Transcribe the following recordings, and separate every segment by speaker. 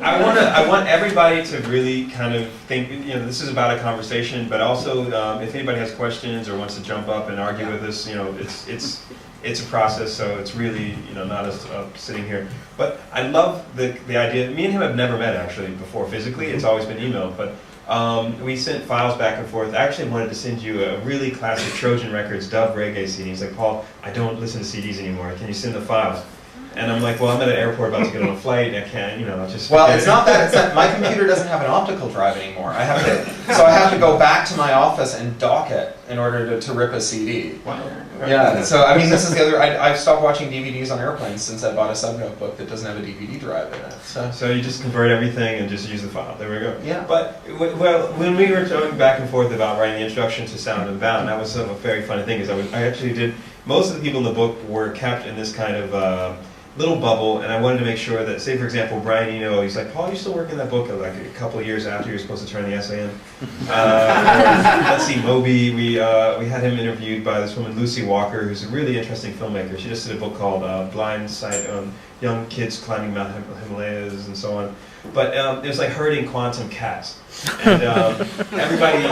Speaker 1: I want everybody to really kind of think, this is about a conversation, but also if anybody has questions or wants to jump up and argue with us, it's a process, so it's really, not us sitting here. But I love the idea. Me and him have never met actually before physically. It's always been emailed, but we sent files back and forth. I actually wanted to send you a really classic Trojan Records dub reggae CD. He's like, Paul, I don't listen to CDs anymore. Can you send the files? And I'm like, well, I'm at an airport about to get on a flight, and I can't, just...
Speaker 2: Well, it's not that. It's that my computer doesn't have an optical drive anymore. So I have to go back to my office and dock it in order to rip a CD.
Speaker 1: Wow.
Speaker 2: Yeah, so I mean, this is the other... I've stopped watching DVDs on airplanes since I bought a sub-notebook that doesn't have a DVD drive in it.
Speaker 1: So you just convert everything and just use the file. There we go.
Speaker 2: Yeah.
Speaker 1: But, well, when we were going back and forth about writing the introduction to Sound and Bound, that was a very funny thing, is I actually did... Most of the people in the book were kept in this kind of... little bubble, and I wanted to make sure that, say for example, Brian Eno, he's like, Paul, you still working that book like a couple of years after you're supposed to turn the essay in? Let's see, Moby, we had him interviewed by this woman, Lucy Walker, who's a really interesting filmmaker. She just did a book called Blind Sight, Young Kids Climbing Mount Himalayas and so on. But it was like herding quantum cats. And everybody,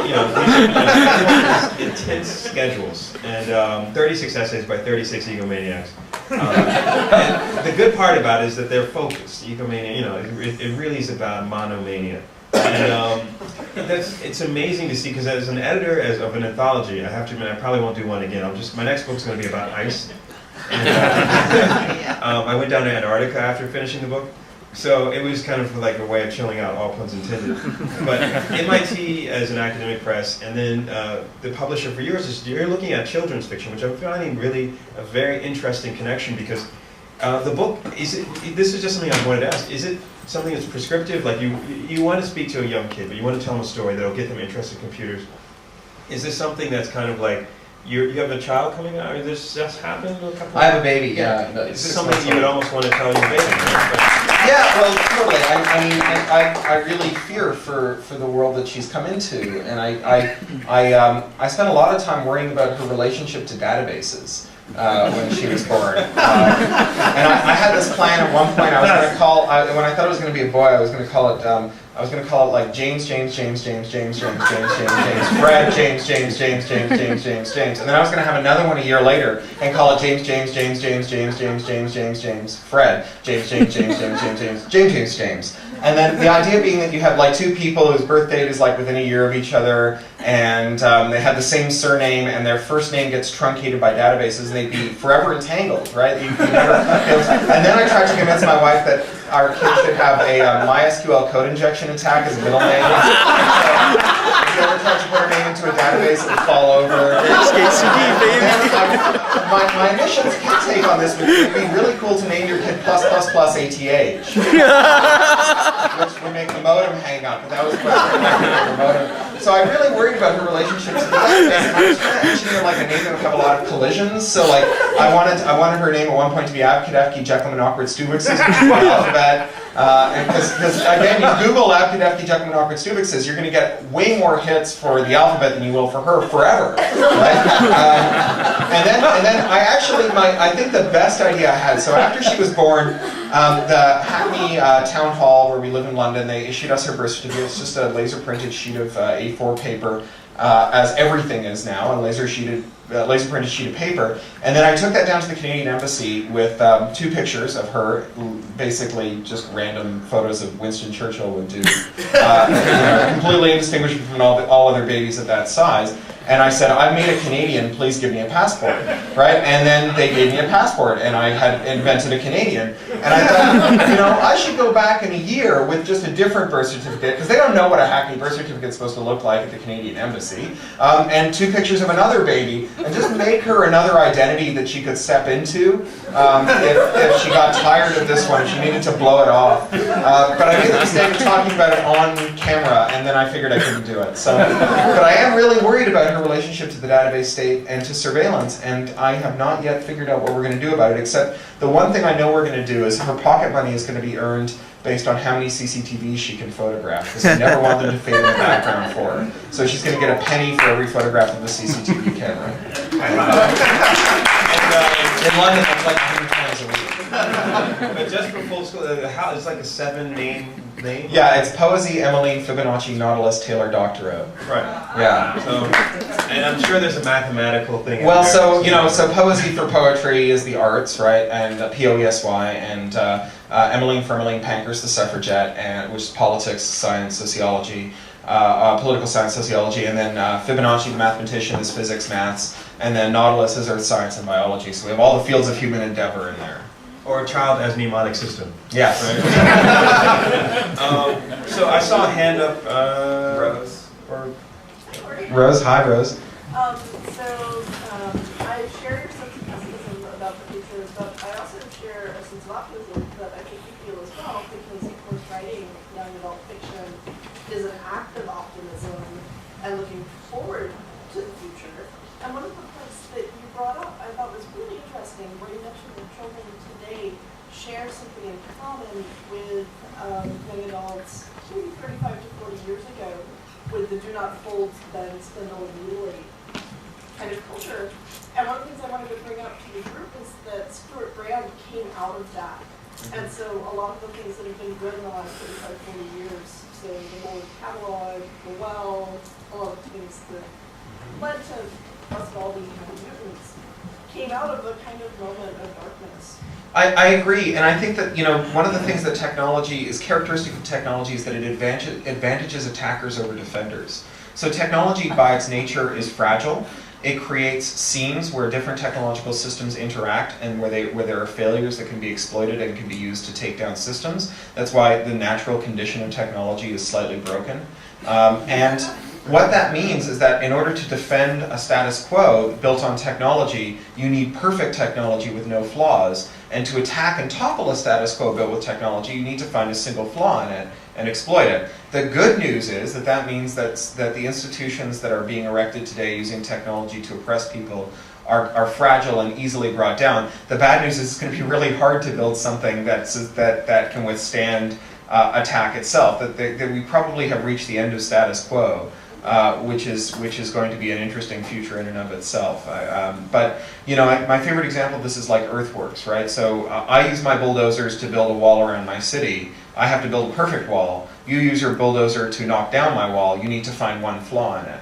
Speaker 1: intense schedules. And 36 essays by 36 egomaniacs. And the good part about it is that they're focused. Egomania, it really is about monomania. And it's amazing to see, because as an editor of an anthology, I have to admit, I probably won't do one again. My next book's going to be about ice. And, I went down to Antarctica after finishing the book. So it was kind of like a way of chilling out, all puns intended. But MIT as an academic press, and then the publisher for yours, you're looking at children's fiction, which I'm finding really a very interesting connection, because the book, this is just something I wanted to ask, is it something that's prescriptive? Like you want to speak to a young kid, but you want to tell them a story that'll get them interested in computers. Is this something that's kind of like, you have a child coming out, or this just happened a couple
Speaker 2: I have a baby, yeah.
Speaker 1: Is this something you would almost want to tell your baby? Right?
Speaker 2: Yeah, well, totally. I mean, I really fear for the world that she's come into, and I spent a lot of time worrying about her relationship to databases when she was born. And I had this plan at one point. I was going to call, when I thought it was going to be a boy, I was going to call it like James, Fred, James, and then I was going to have another one a year later and call it James, Fred, James. And then the idea being that you have like two people whose birth date is like within a year of each other, and they have the same surname, and their first name gets truncated by databases, and they'd be forever entangled, right? And then I tried to convince my wife that our kid should have a MySQL code injection attack as a middle name. If you ever tried to put her name into a database, it would fall over. My initial take on this would be really cool to name your kid +++ATH. Which would make the modem hang up, but that was the modem. So I really worried about her relationship to the database, and I was trying to engineer like a name that would have a lot of collisions. So like I wanted her name at one point to be Abkadefki, Jekyll and Awkward Stubixes, which is my alphabet. And because again, you Google Abkadefki, Jekyll and Awkward Stubixes, you're going to get way more hits for the alphabet than you will for her forever. Right? And then I think the best idea I had. So after she was born, the Hackney Town Hall, where we live in London, they issued us her birth certificate. It's just a laser printed sheet of A4 paper, as everything is now, a laser printed sheet of paper. And then I took that down to the Canadian Embassy with 2 pictures of her, basically just random photos of Winston Churchill would do, completely indistinguishable from all other babies at that size. And I said, I've made a Canadian, please give me a passport, right? And then they gave me a passport, and I had invented a Canadian. And I thought, I should go back in a year with just a different birth certificate, because they don't know what a Hackney birth certificate is supposed to look like at the Canadian Embassy, and 2 pictures of another baby, and just make her another identity that she could step into if she got tired of this one, if she needed to blow it off. But I made the mistake of talking about it on camera, and then I figured I couldn't do it. So, but I am really worried about her relationship to the database state and to surveillance, and I have not yet figured out what we're going to do about it, except the one thing I know we're going to do is her pocket money is going to be earned based on how many CCTVs she can photograph, because I never want them to fade in the background for her. So she's going to get a penny for every photograph of the CCTV camera. In London, that's like 100 times a week.
Speaker 1: But just for full school, how it's like a 7-name name.
Speaker 2: Yeah, it's Poesy, Emmeline, Fibonacci, Nautilus, Taylor, Doctorow.
Speaker 1: Right.
Speaker 2: Yeah.
Speaker 1: So, and I'm sure there's a mathematical thing.
Speaker 2: Well,
Speaker 1: there.
Speaker 2: so so poesy for poetry is the arts, right? And POESY, and Emmeline for Emmeline Pankhurst, the suffragette, and which is politics, science, sociology. Political science, sociology, and then Fibonacci, the mathematician, is physics, maths, and then Nautilus is earth science and biology. So we have all the fields of human endeavor in there.
Speaker 1: Or a child as mnemonic system.
Speaker 2: Yes.
Speaker 1: Right? So I saw a hand up.
Speaker 2: Rose.
Speaker 1: Or
Speaker 2: Rose, hi Rose.
Speaker 3: I share your sense of pessimism about the future, but I also share a sense of optimism that I think you feel as well, because of course writing young adult fiction is an act of optimism and looking forward to the future. And one of the points that you brought up I thought was really interesting, where you mentioned that children today share something in common with young adults maybe 35 to 40 years ago, with the do not fold, bend, spindle, and mutilate kind of culture. And one of the things I wanted to bring up to the group is that Stuart Brand came out of that. And so a lot of the things that have been good in the last 35, 40 years, so the whole catalog, the well, a lot of things that led to us all being kind of mutants, came out of a kind of moment of darkness.
Speaker 2: I agree, and I think that one of the things that technology is characteristic of technology is that it advantages attackers over defenders. So technology, by its nature, is fragile. It creates seams where different technological systems interact, and where there are failures that can be exploited and can be used to take down systems. That's why the natural condition of technology is slightly broken. And what that means is that in order to defend a status quo built on technology, you need perfect technology with no flaws. And to attack and topple a status quo built with technology, you need to find a single flaw in it and exploit it. The good news is that means that the institutions that are being erected today using technology to oppress people are fragile and easily brought down. The bad news is it's going to be really hard to build something that can withstand attack itself. That we probably have reached the end of status quo. Which is going to be an interesting future in and of itself. But my favorite example of this is like earthworks, right? So I use my bulldozers to build a wall around my city. I have to build a perfect wall. You use your bulldozer to knock down my wall. You need to find one flaw in it.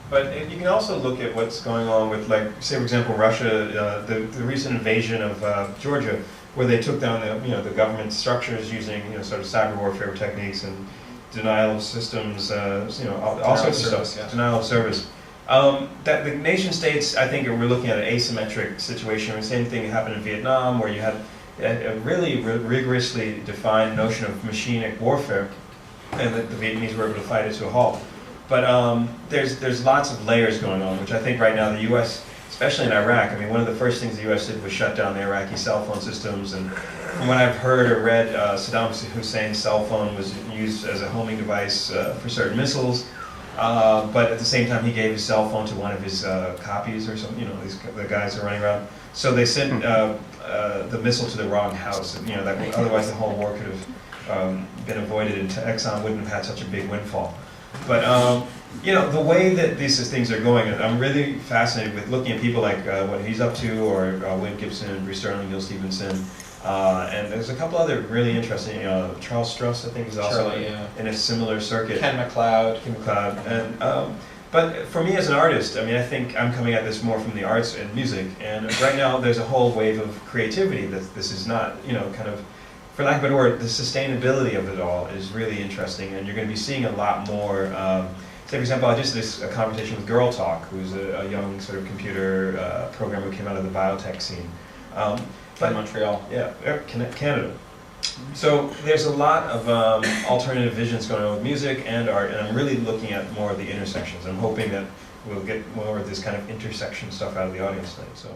Speaker 1: But you can also look at what's going on with, like, say for example, Russia, the recent invasion of Georgia, where they took down the government structures using sort of cyber warfare techniques and denial of systems, all sorts of stuff. Yeah. Denial of service. That the nation states, I think, we're looking at an asymmetric situation. The same thing happened in Vietnam, where you had a really rigorously defined notion of machinic warfare, and that the Vietnamese were able to fight it to a halt. But there's lots of layers going on, which I think right now the U.S., especially in Iraq, I mean, one of the first things the U.S. did was shut down the Iraqi cell phone systems, and from what I've heard or read, Saddam Hussein's cell phone was used as a homing device for certain missiles, but at the same time he gave his cell phone to one of his copies or something, the guys are running around. So they sent the missile to the wrong house, that otherwise the whole war could have been avoided, and Exxon wouldn't have had such a big windfall. But the way that these things are going, I'm really fascinated with looking at people like what he's up to, or Wynne Gibson, Bruce Sterling, Gil Stevenson, and there's a couple other really interesting. Charles Stross, I think, is also in a similar circuit.
Speaker 2: Ken MacLeod.
Speaker 1: And but for me as an artist, I mean, I think I'm coming at this more from the arts and music, and right now there's a whole wave of creativity that this is not, kind of, for lack of a better word, the sustainability of it all is really interesting, and you're going to be seeing a lot more. Say, for example, I just did a conversation with Girl Talk, who's a young sort of computer programmer who came out of the biotech scene.
Speaker 2: But Montreal.
Speaker 1: Yeah, Canada. So there's a lot of alternative visions going on with music and art, and I'm really looking at more of the intersections. I'm hoping that we'll get more of this kind of intersection stuff out of the audience tonight. So.